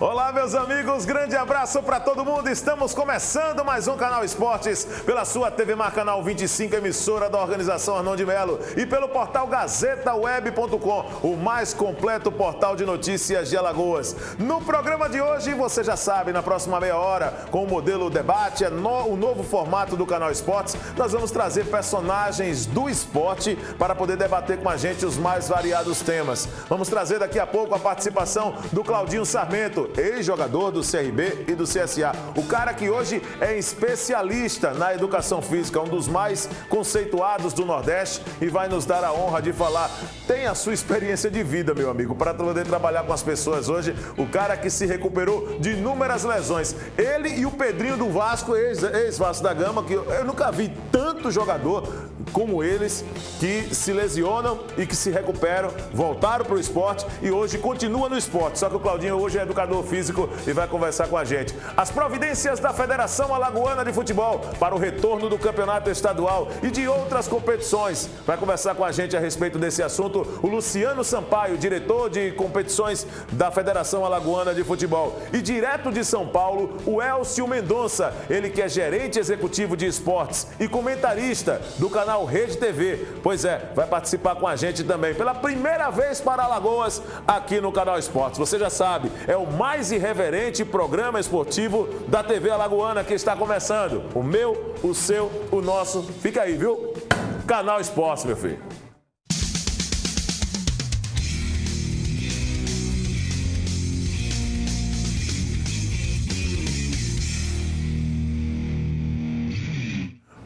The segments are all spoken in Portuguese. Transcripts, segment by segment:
Olá, meus amigos, grande abraço para todo mundo. Estamos começando mais um Canal Esportes pela sua TV Mar Canal 25, emissora da organização Arnon de Melo, e pelo portal gazetaweb.com, o mais completo portal de notícias de Alagoas. No programa de hoje, você já sabe, na próxima meia hora, com o modelo debate, o novo formato do Canal Esportes, nós vamos trazer personagens do esporte para poder debater com a gente os mais variados temas. Vamos trazer daqui a pouco a participação do Claudinho Sarmento, ex-jogador do CRB e do CSA. O cara que hoje é especialista na educação física, um dos mais conceituados do Nordeste, e vai nos dar a honra de falar. Tem a sua experiência de vida, meu amigo, para poder trabalhar com as pessoas hoje. O cara que se recuperou de inúmeras lesões. Ele e o Pedrinho do Vasco, ex-Vasco da Gama, que eu nunca vi tanto jogador como eles, que se lesionam e que se recuperam, voltaram para o esporte e hoje continua no esporte. Só que o Claudinho hoje é educador físico e vai conversar com a gente. As providências da Federação Alagoana de Futebol para o retorno do campeonato estadual e de outras competições. Vai conversar com a gente a respeito desse assunto o Luciano Sampaio, diretor de competições da Federação Alagoana de Futebol. E direto de São Paulo, o Elcio Mendonça, ele que é gerente executivo de esportes e comentarista do canal Rede TV. Pois é, vai participar com a gente também pela primeira vez para Alagoas aqui no Canal Esportes. Você já sabe, é o mais irreverente programa esportivo da TV Alagoana que está começando. O meu, o seu, o nosso. Fica aí, viu? Canal Esportes, meu filho.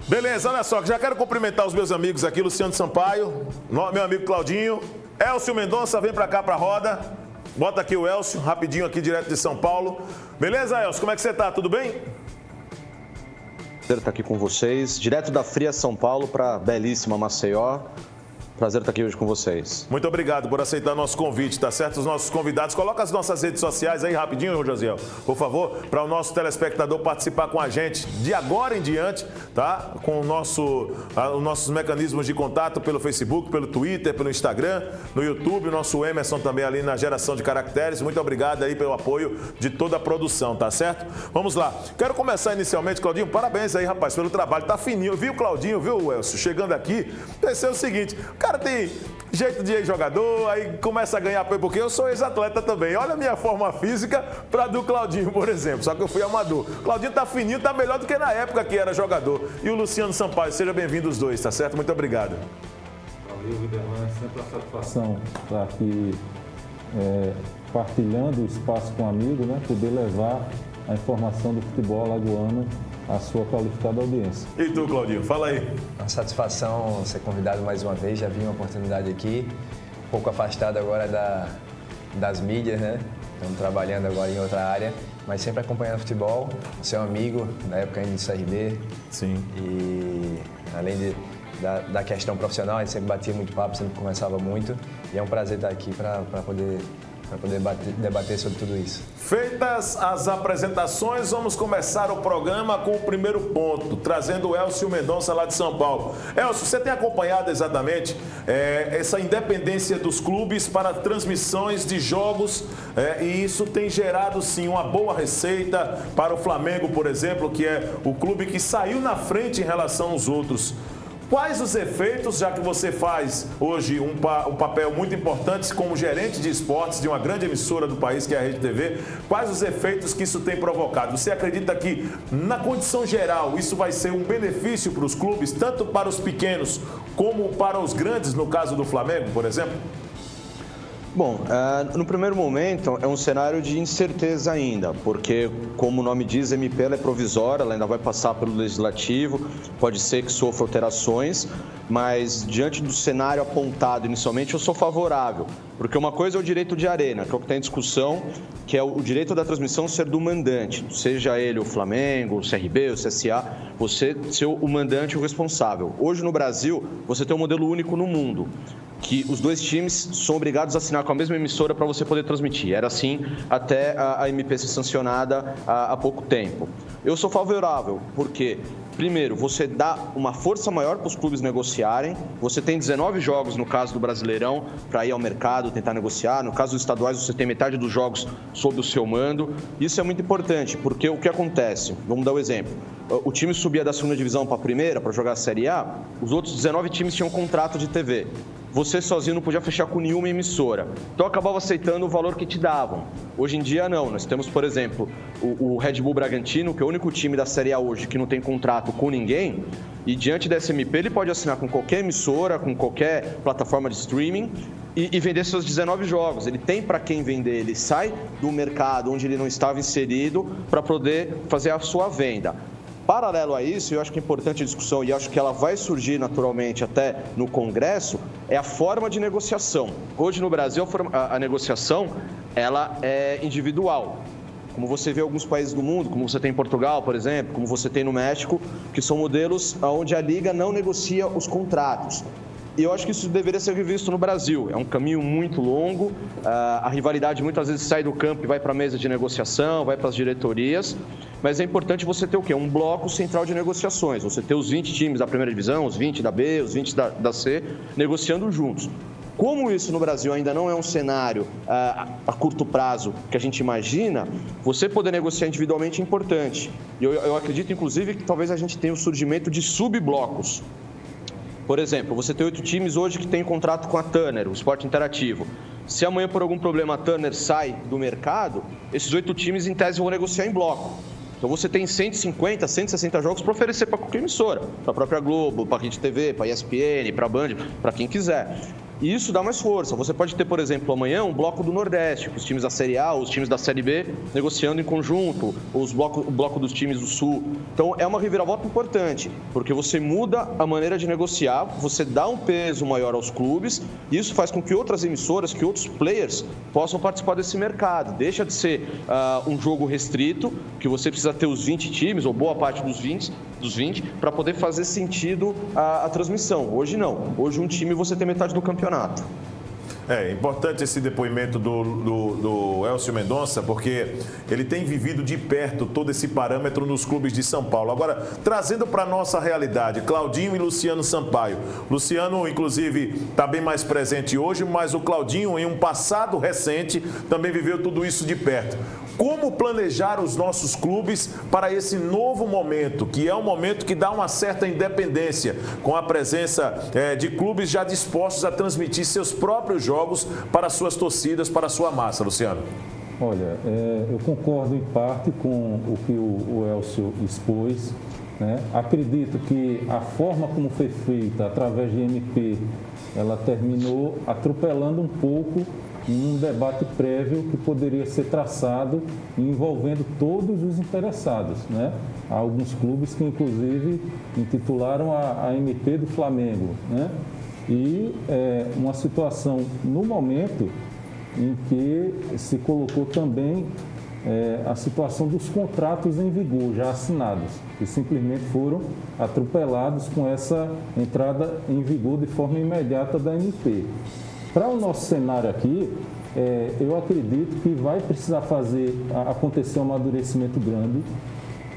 Beleza, olha só, já quero cumprimentar os meus amigos aqui, Luciano Sampaio, meu amigo Claudinho, Elcio Mendonça, vem pra cá pra roda. Bota aqui o Elcio, rapidinho aqui, direto de São Paulo. Beleza, Elcio, como é que você tá? Tudo bem? Prazer estar aqui com vocês, direto da fria São Paulo para belíssima Maceió. Prazer estar aqui hoje com vocês. Muito obrigado por aceitar nosso convite, tá certo? Os nossos convidados, coloca as nossas redes sociais aí rapidinho, Josiel, por favor, para o nosso telespectador participar com a gente de agora em diante, tá? Com os nossos mecanismos de contato pelo Facebook, pelo Twitter, pelo Instagram, no YouTube, o nosso Emerson também ali na geração de caracteres. Muito obrigado aí pelo apoio de toda a produção, tá certo? Vamos lá. Quero começar inicialmente, Claudinho, parabéns aí, rapaz, pelo trabalho. Tá fininho, viu, Claudinho, viu, Elcio? Chegando aqui, pensei o seguinte, o cara tem jeito de ex-jogador, aí começa a ganhar apoio, porque eu sou ex-atleta também. Olha a minha forma física para do Claudinho, por exemplo, só que eu fui amador. Claudinho tá fininho, tá melhor do que na época que era jogador. E o Luciano Sampaio, seja bem-vindo os dois, tá certo? Muito obrigado. Valeu, Viderlan, é sempre uma satisfação estar aqui partilhando o espaço com um amigo, né? Poder levar a informação do futebol alagoano a sua qualificada audiência. E tu, Claudinho, fala aí. Uma satisfação ser convidado mais uma vez, já vi uma oportunidade aqui, um pouco afastado agora das mídias, né? Estamos trabalhando agora em outra área, mas sempre acompanhando futebol, seu amigo, na época ainda de CRB. Sim. E além da questão profissional, a gente sempre batia muito papo, sempre conversava muito, e é um prazer estar aqui para poder debater sobre tudo isso. Feitas as apresentações, vamos começar o programa com o primeiro ponto, trazendo o Elcio Mendonça lá de São Paulo. Elcio, você tem acompanhado exatamente essa independência dos clubes para transmissões de jogos e isso tem gerado sim uma boa receita para o Flamengo, por exemplo, que é o clube que saiu na frente em relação aos outros. Quais os efeitos, já que você faz hoje um papel muito importante como gerente de esportes de uma grande emissora do país, que é a Rede TV, quais os efeitos que isso tem provocado? Você acredita que, na condição geral, isso vai ser um benefício para os clubes, tanto para os pequenos como para os grandes, no caso do Flamengo, por exemplo? Bom, no primeiro momento é um cenário de incerteza ainda, porque, como o nome diz, a MP ela é provisória, ela ainda vai passar pelo Legislativo, pode ser que sofra alterações, mas diante do cenário apontado inicialmente eu sou favorável, porque uma coisa é o direito de arena, que é o que está em discussão, que é o direito da transmissão ser do mandante, seja ele o Flamengo, o CRB, o CSA, você ser o mandante e o responsável. Hoje no Brasil, você tem um modelo único no mundo, que os dois times são obrigados a assinar com a mesma emissora para você poder transmitir. Era assim até a MP ser sancionada há pouco tempo. Eu sou favorável, porque Primeiro, você dá uma força maior para os clubes negociarem. Você tem 19 jogos, no caso do Brasileirão, para ir ao mercado, tentar negociar. No caso dos estaduais, você tem metade dos jogos sob o seu mando. Isso é muito importante, porque o que acontece? Vamos dar um exemplo. O time subia da segunda divisão para a primeira, para jogar a Série A. Os outros 19 times tinham contrato de TV. Você sozinho não podia fechar com nenhuma emissora. Então, acabava aceitando o valor que te davam. Hoje em dia, não. Nós temos, por exemplo, o Red Bull Bragantino, que é o único time da Série A hoje que não tem contrato com ninguém. E, diante da SMP, ele pode assinar com qualquer emissora, com qualquer plataforma de streaming e vender seus 19 jogos. Ele tem para quem vender. Ele sai do mercado onde ele não estava inserido para poder fazer a sua venda. Paralelo a isso, eu acho que é importante a discussão, e acho que ela vai surgir naturalmente até no Congresso, é a forma de negociação. Hoje no Brasil, a negociação ela é individual. Como você vê em alguns países do mundo, como você tem em Portugal, por exemplo, como você tem no México, que são modelos onde a Liga não negocia os contratos. E eu acho que isso deveria ser revisto no Brasil. É um caminho muito longo, a rivalidade muitas vezes sai do campo e vai para a mesa de negociação, vai para as diretorias, mas é importante você ter o quê? Um bloco central de negociações. Você ter os 20 times da primeira divisão, os 20 da B, os 20 da C, negociando juntos. Como isso no Brasil ainda não é um cenário a curto prazo que a gente imagina, você poder negociar individualmente é importante. E eu acredito, inclusive, que talvez a gente tenha o surgimento de subblocos. Por exemplo, você tem 8 times hoje que têm contrato com a Turner, o esporte interativo. Se amanhã, por algum problema, a Turner sai do mercado, esses 8 times, em tese, vão negociar em bloco. Então, você tem 150, 160 jogos para oferecer para qualquer emissora. Para a própria Globo, para a Rede TV, para a ESPN, para a Band, para quem quiser. E isso dá mais força. Você pode ter, por exemplo, amanhã um bloco do Nordeste, com os times da Série A, os times da Série B negociando em conjunto, ou o bloco dos times do Sul. Então, é uma reviravolta importante, porque você muda a maneira de negociar, você dá um peso maior aos clubes, e isso faz com que outras emissoras, que outros players possam participar desse mercado. Deixa de ser um jogo restrito, que você precisa ter os 20 times, ou boa parte dos 20, para poder fazer sentido a transmissão. Hoje não. Hoje um time você tem metade do campeonato. É importante esse depoimento do Elcio Mendonça, porque ele tem vivido de perto todo esse parâmetro nos clubes de São Paulo. Agora, trazendo para a nossa realidade, Claudinho e Luciano Sampaio. Luciano, inclusive, está bem mais presente hoje, mas o Claudinho, em um passado recente, também viveu tudo isso de perto. Como planejar os nossos clubes para esse novo momento, que é um momento que dá uma certa independência, com a presença de clubes já dispostos a transmitir seus próprios jogos para suas torcidas, para a sua massa, Luciano? Olha, eu concordo em parte com o que o Elcio expôs, né? Acredito que a forma como foi feita, através de MP, ela terminou atropelando um pouco em um debate prévio que poderia ser traçado envolvendo todos os interessados, né? Há alguns clubes que, inclusive, intitularam a MP do Flamengo, né? E uma situação, no momento, em que se colocou também a situação dos contratos em vigor, já assinados, que simplesmente foram atropelados com essa entrada em vigor de forma imediata da MP. Para o nosso cenário aqui, eu acredito que vai precisar acontecer um amadurecimento grande,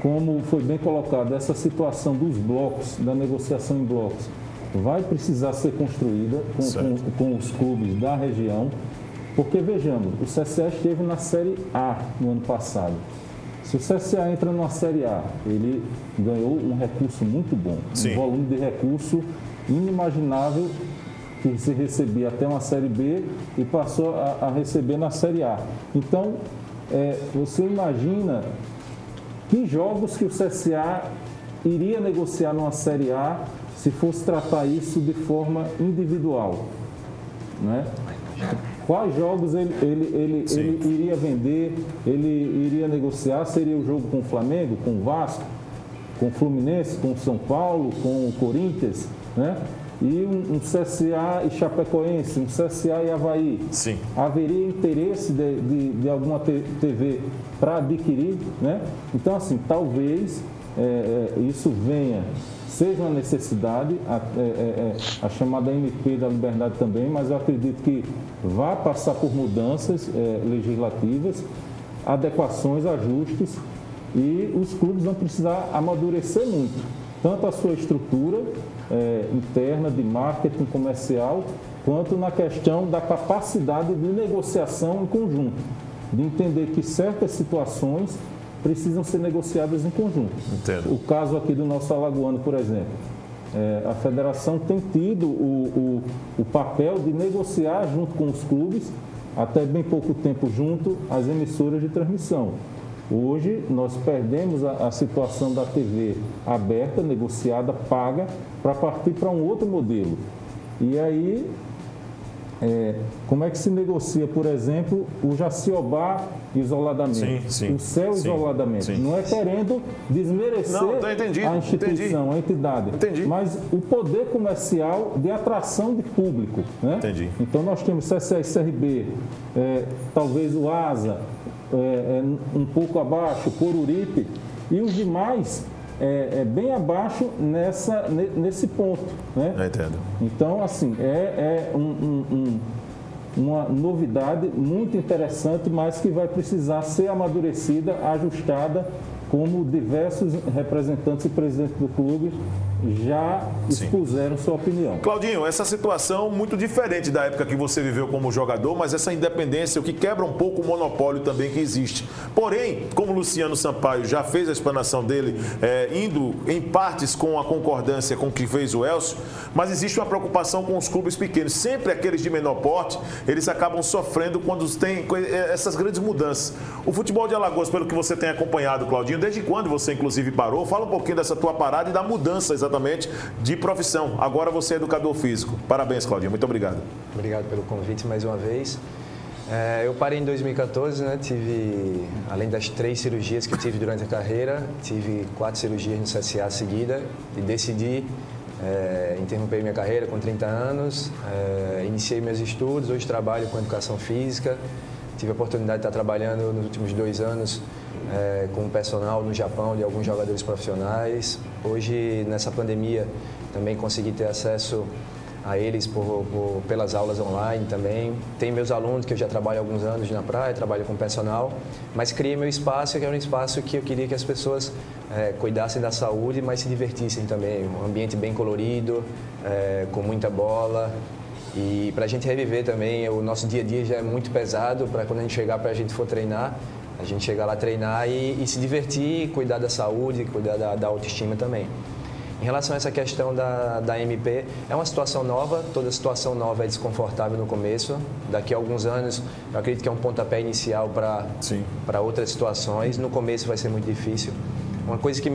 como foi bem colocado, essa situação dos blocos, da negociação em blocos, vai precisar ser construída com os clubes da região, porque, vejamos, o CSA esteve na Série A no ano passado. Se o CSA entra numa Série A, ele ganhou um recurso muito bom, um volume de recurso inimaginável, que se recebia até uma Série B e passou a receber na Série A. Então, você imagina que jogos que o CSA iria negociar numa Série A se fosse tratar isso de forma individual, né? Quais jogos ele iria vender, ele iria negociar? Seria o jogo com o Flamengo, com o Vasco, com o Fluminense, com o São Paulo, com o Corinthians, né? E um CSA e Chapecoense, um CSA e Avaí. Sim. Haveria interesse de alguma TV para adquirir, né? Então, assim, talvez isso seja uma necessidade, a chamada MP da Liberdade também, mas eu acredito que vai passar por mudanças legislativas, adequações, ajustes, e os clubes vão precisar amadurecer muito. tanto a sua estrutura interna de marketing comercial, quanto na questão da capacidade de negociação em conjunto, de entender que certas situações precisam ser negociadas em conjunto. Entendo. O caso aqui do nosso alagoano, por exemplo, a federação tem tido o papel de negociar junto com os clubes, até bem pouco tempo junto às emissoras de transmissão. Hoje, nós perdemos a situação da TV aberta, negociada, paga, para partir para um outro modelo. E aí, como é que se negocia, por exemplo, o Jaciobá isoladamente, o Céu isoladamente? Não é querendo desmerecer a instituição, a entidade, mas o poder comercial de atração de público. Né? Então, nós temos CSA e CRB, talvez o ASA, um pouco abaixo, Coruripe, e os demais bem abaixo nesse ponto. Né? Entendo. Então, assim, uma novidade muito interessante, mas que vai precisar ser amadurecida, ajustada, como diversos representantes e presidentes do clube já expuseram sua opinião. Claudinho, essa situação muito diferente da época que você viveu como jogador, mas essa independência, o que quebra um pouco o monopólio também que existe. Porém, como o Luciano Sampaio já fez a explanação dele, indo em partes com a concordância com o que fez o Elcio, mas existe uma preocupação com os clubes pequenos. Sempre aqueles de menor porte, eles acabam sofrendo quando tem essas grandes mudanças. O futebol de Alagoas, pelo que você tem acompanhado, Claudinho, desde quando você inclusive parou? Fala um pouquinho dessa tua parada e da mudança exatamente de profissão. Agora você é educador físico. Parabéns, Claudinho. Muito obrigado. Obrigado pelo convite mais uma vez. Eu parei em 2014, né? Tive, além das 3 cirurgias que eu tive durante a carreira, tive 4 cirurgias no CSA seguida e decidi interromper minha carreira com 30 anos. Iniciei meus estudos, hoje trabalho com educação física. Tive a oportunidade de estar trabalhando nos últimos 2 anos com o personal no Japão de alguns jogadores profissionais. Hoje, nessa pandemia, também consegui ter acesso a eles pelas aulas online também. Tem meus alunos que eu já trabalho há alguns anos na praia, trabalho com personal, mas criei meu espaço, que era um espaço que eu queria que as pessoas cuidassem da saúde, mas se divertissem também. Um ambiente bem colorido, com muita bola. E para a gente reviver também, o nosso dia a dia já é muito pesado, para quando a gente chegar, para a gente for treinar, a gente chegar lá treinar e se divertir, cuidar da saúde, cuidar da autoestima também. Em relação a essa questão da MP, é uma situação nova, toda situação nova é desconfortável no começo. Daqui a alguns anos, eu acredito que é um pontapé inicial para outras situações. No começo vai ser muito difícil. Uma coisa que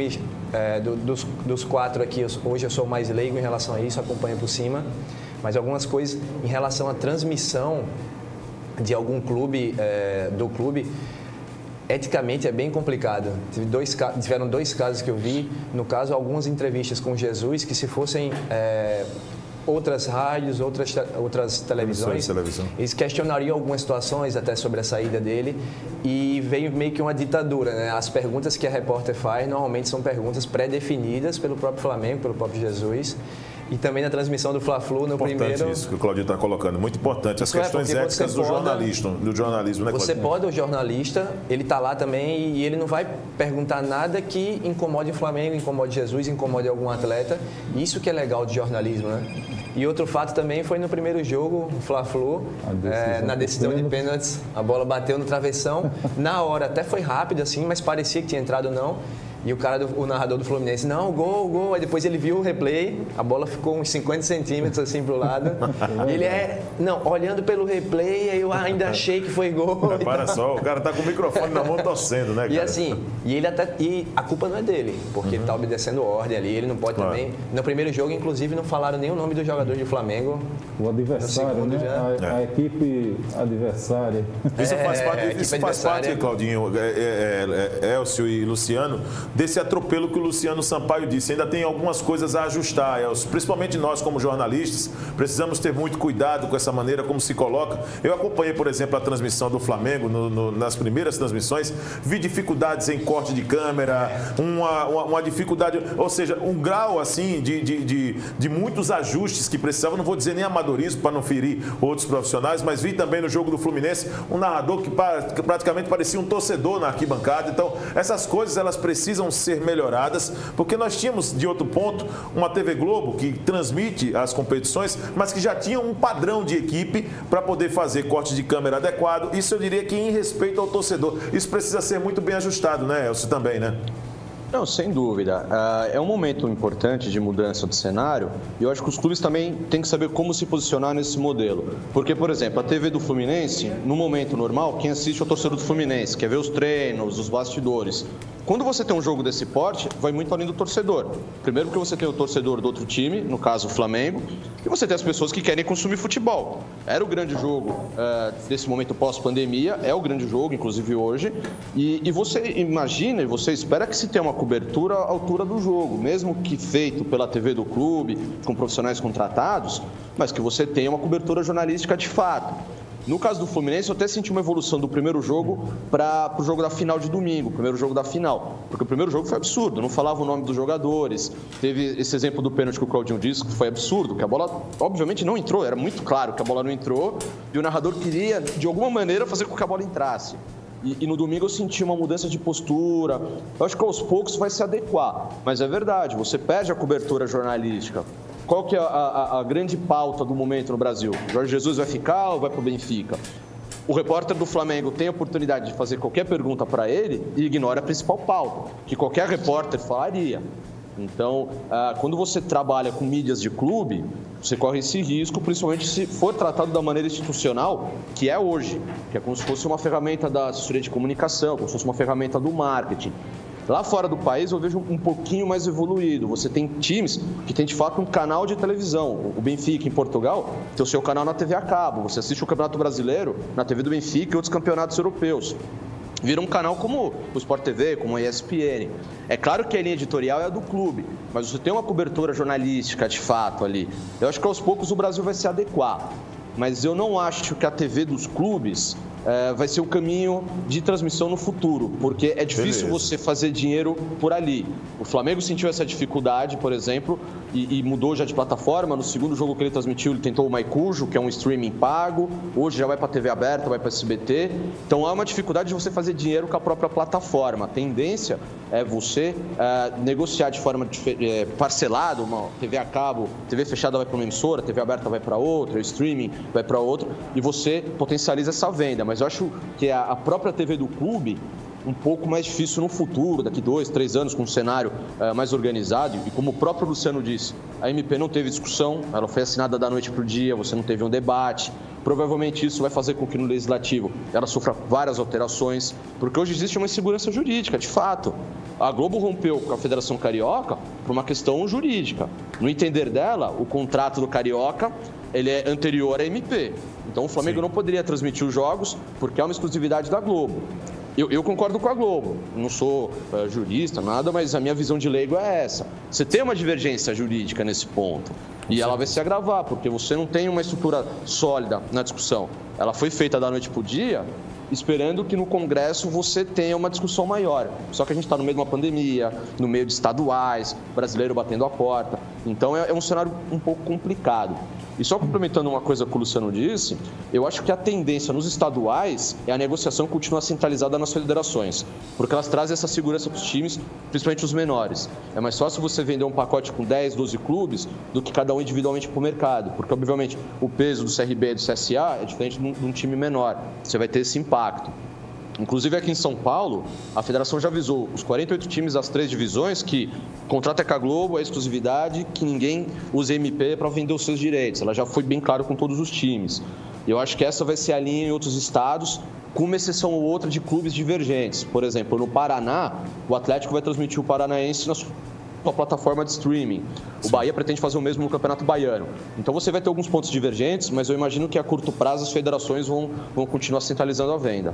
dos 4 aqui, hoje eu sou mais leigo em relação a isso, acompanho por cima. Mas algumas coisas em relação à transmissão de algum clube, do clube, eticamente é bem complicado. Tiveram 2 casos que eu vi. No caso, algumas entrevistas com Jesus, que se fossem outras rádios, outras televisões, eles questionariam algumas situações até sobre a saída dele e veio meio que uma ditadura, né? As perguntas que a repórter faz normalmente são perguntas pré-definidas pelo próprio Flamengo, pelo próprio Jesus. E também na transmissão do Fla-Flu no primeiro... Importante isso que o Claudinho está colocando, muito importante. As questões éticas do jornalismo, né, Claudinho? Você pode, o jornalista, ele está lá também e ele não vai perguntar nada que incomode o Flamengo, incomode Jesus, incomode algum atleta. Isso que é legal de jornalismo, né? E outro fato também foi no primeiro jogo, o Fla-Flu, na decisão de pênaltis, a bola bateu no travessão. Na hora até foi rápido assim, mas parecia que tinha entrado ou não. E o narrador do Fluminense, não, gol. Aí depois ele viu o replay, a bola ficou uns 50 centímetros assim pro lado. Ele olhando pelo replay, aí eu ainda achei que foi gol. Para só, o cara tá com o microfone na mão torcendo, né, cara? E assim, e a culpa não é dele, porque ele tá obedecendo ordem ali, ele não pode também. No primeiro jogo, inclusive, não falaram nem o nome do jogador de Flamengo. O adversário, né? A equipe adversária. Isso faz parte, Claudinho, Elcio e Luciano, desse atropelo que o Luciano Sampaio disse. Ainda tem algumas coisas a ajustar, Elcio. Principalmente nós, como jornalistas, precisamos ter muito cuidado com essa maneira como se coloca. Eu acompanhei, por exemplo, a transmissão do Flamengo, nas primeiras transmissões, vi dificuldades em corte de câmera, uma dificuldade, ou seja, um grau assim de muitos ajustes que precisavam, não vou dizer nem amadorismo para não ferir outros profissionais, mas vi também no jogo do Fluminense um narrador que praticamente parecia um torcedor na arquibancada. Então, essas coisas elas precisam precisam ser melhoradas, porque nós tínhamos, de outro ponto, uma TV Globo que transmite as competições, mas que já tinha um padrão de equipe para poder fazer corte de câmera adequado. Isso eu diria que em respeito ao torcedor. Isso precisa ser muito bem ajustado, né, Elcio, também, né? Não, sem dúvida. É um momento importante de mudança do cenário e eu acho que os clubes também têm que saber como se posicionar nesse modelo. Porque, por exemplo, a TV do Fluminense, no momento normal, quem assiste é o torcedor do Fluminense, quer ver os treinos, os bastidores. Quando você tem um jogo desse porte, vai muito além do torcedor. Primeiro porque você tem o torcedor do outro time, no caso o Flamengo, e você tem as pessoas que querem consumir futebol. Era o grande jogo desse momento pós-pandemia, é o grande jogo, inclusive hoje, e você imagina e você espera que se tenha uma cobertura à altura do jogo, mesmo que feito pela TV do clube, com profissionais contratados, mas que você tenha uma cobertura jornalística de fato. No caso do Fluminense, eu até senti uma evolução do primeiro jogo para o jogo da final de domingo, o primeiro jogo da final. Porque o primeiro jogo foi absurdo, não falava o nome dos jogadores. Teve esse exemplo do pênalti que o Claudinho disse, que foi absurdo, que a bola obviamente não entrou, era muito claro que a bola não entrou, e o narrador queria, de alguma maneira, fazer com que a bola entrasse. E no domingo eu senti uma mudança de postura. Eu acho que aos poucos vai se adequar. Mas é verdade, você perde a cobertura jornalística. Qual que é a grande pauta do momento no Brasil? Jorge Jesus vai ficar ou vai para o Benfica? O repórter do Flamengo tem a oportunidade de fazer qualquer pergunta para ele e ignora a principal pauta, que qualquer repórter falaria. Então, quando você trabalha com mídias de clube, você corre esse risco, principalmente se for tratado da maneira institucional, que é hoje, que é como se fosse uma ferramenta da assessoria de comunicação, como se fosse uma ferramenta do marketing. Lá fora do país eu vejo um pouquinho mais evoluído. Você tem times que tem de fato um canal de televisão. O Benfica em Portugal tem o seu canal na TV a cabo. Você assiste o Campeonato Brasileiro na TV do Benfica e outros campeonatos europeus. Vira um canal como o Sport TV, como a ESPN. É claro que a linha editorial é a do clube, mas você tem uma cobertura jornalística de fato ali. Eu acho que aos poucos o Brasil vai se adequar. Mas eu não acho que a TV dos clubes vai ser o caminho de transmissão no futuro, porque é difícil você fazer dinheiro por ali. O Flamengo sentiu essa dificuldade, por exemplo, e mudou já de plataforma. No segundo jogo que ele transmitiu, ele tentou o Maicujo, que é um streaming pago. Hoje já vai para a TV aberta, vai para a SBT. Então há uma dificuldade de você fazer dinheiro com a própria plataforma. A tendência é você negociar de forma parcelada, uma TV a cabo, TV fechada vai para uma emissora, TV aberta vai para outra, o streaming vai para outra, e você potencializa essa venda. Mas eu acho que a própria TV do clube, um pouco mais difícil no futuro, daqui 2, 3 anos, com um cenário mais organizado. E como o próprio Luciano disse, a MP não teve discussão, ela foi assinada da noite para o dia, você não teve um debate. Provavelmente isso vai fazer com que no Legislativo ela sofra várias alterações, porque hoje existe uma insegurança jurídica, de fato. A Globo rompeu com a Federação Carioca por uma questão jurídica. No entender dela, o contrato do Carioca ele é anterior à MP. Então o Flamengo não poderia transmitir os jogos porque é uma exclusividade da Globo. Eu concordo com a Globo, não sou jurista, nada, mas a minha visão de leigo é essa. Você tem uma divergência jurídica nesse ponto e ela vai se agravar, porque você não tem uma estrutura sólida na discussão. Ela foi feita da noite para o dia, esperando que no Congresso você tenha uma discussão maior. Só que a gente está no meio de uma pandemia, no meio de estaduais, brasileiro batendo a porta. Então é um cenário um pouco complicado. E só complementando uma coisa que o Luciano disse, eu acho que a tendência nos estaduais é a negociação continuar centralizada nas federações, porque elas trazem essa segurança para os times, principalmente os menores. É mais fácil você vender um pacote com 10, 12 clubes do que cada um individualmente para o mercado, porque obviamente o peso do CRB e do CSA é diferente de um time menor, você vai ter esse impacto. Inclusive aqui em São Paulo, a federação já avisou os 48 times das 3 divisões que o contrato é com a Globo, é exclusividade, que ninguém use MP para vender os seus direitos. Ela já foi bem claro com todos os times. Eu acho que essa vai ser a linha em outros estados, com uma exceção ou outra de clubes divergentes. Por exemplo, no Paraná, o Atlético vai transmitir o Paranaense na sua plataforma de streaming. O Bahia pretende fazer o mesmo no Campeonato Baiano. Então você vai ter alguns pontos divergentes, mas eu imagino que a curto prazo as federações vão continuar centralizando a venda.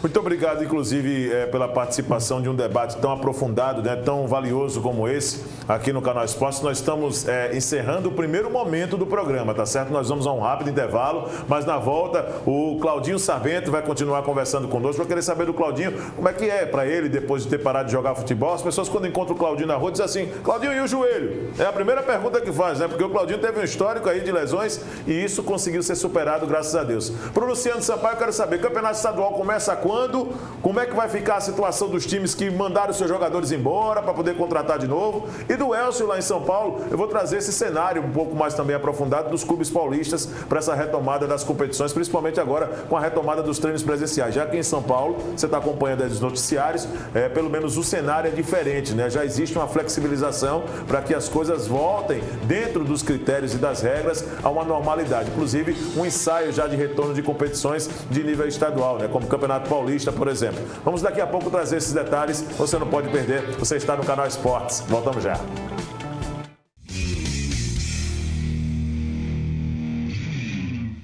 Muito obrigado, inclusive, pela participação de um debate tão aprofundado, né, tão valioso como esse, aqui no Canal Esportes. Nós estamos encerrando o primeiro momento do programa, tá certo? Nós vamos a um rápido intervalo, mas na volta o Claudinho Sarmento vai continuar conversando conosco. Eu queria saber do Claudinho como é que é para ele, depois de ter parado de jogar futebol. As pessoas, quando encontram o Claudinho na rua, dizem assim: Claudinho, e o joelho? É a primeira Primeira pergunta que faz, né? Porque o Claudinho teve um histórico aí de lesões e isso conseguiu ser superado, graças a Deus. Para o Luciano Sampaio, eu quero saber, campeonato estadual começa quando? Como é que vai ficar a situação dos times que mandaram seus jogadores embora para poder contratar de novo? E do Elcio lá em São Paulo, eu vou trazer esse cenário um pouco mais também aprofundado dos clubes paulistas para essa retomada das competições, principalmente agora com a retomada dos treinos presenciais. Já que em São Paulo, você está acompanhando aí os noticiários, pelo menos o cenário é diferente, né? Já existe uma flexibilização para que as coisas voltem dentro dos critérios e das regras a uma normalidade. Inclusive, um ensaio já de retorno de competições de nível estadual, né? Como o Campeonato Paulista, por exemplo. Vamos daqui a pouco trazer esses detalhes, você não pode perder, você está no Canal Esportes. Voltamos já.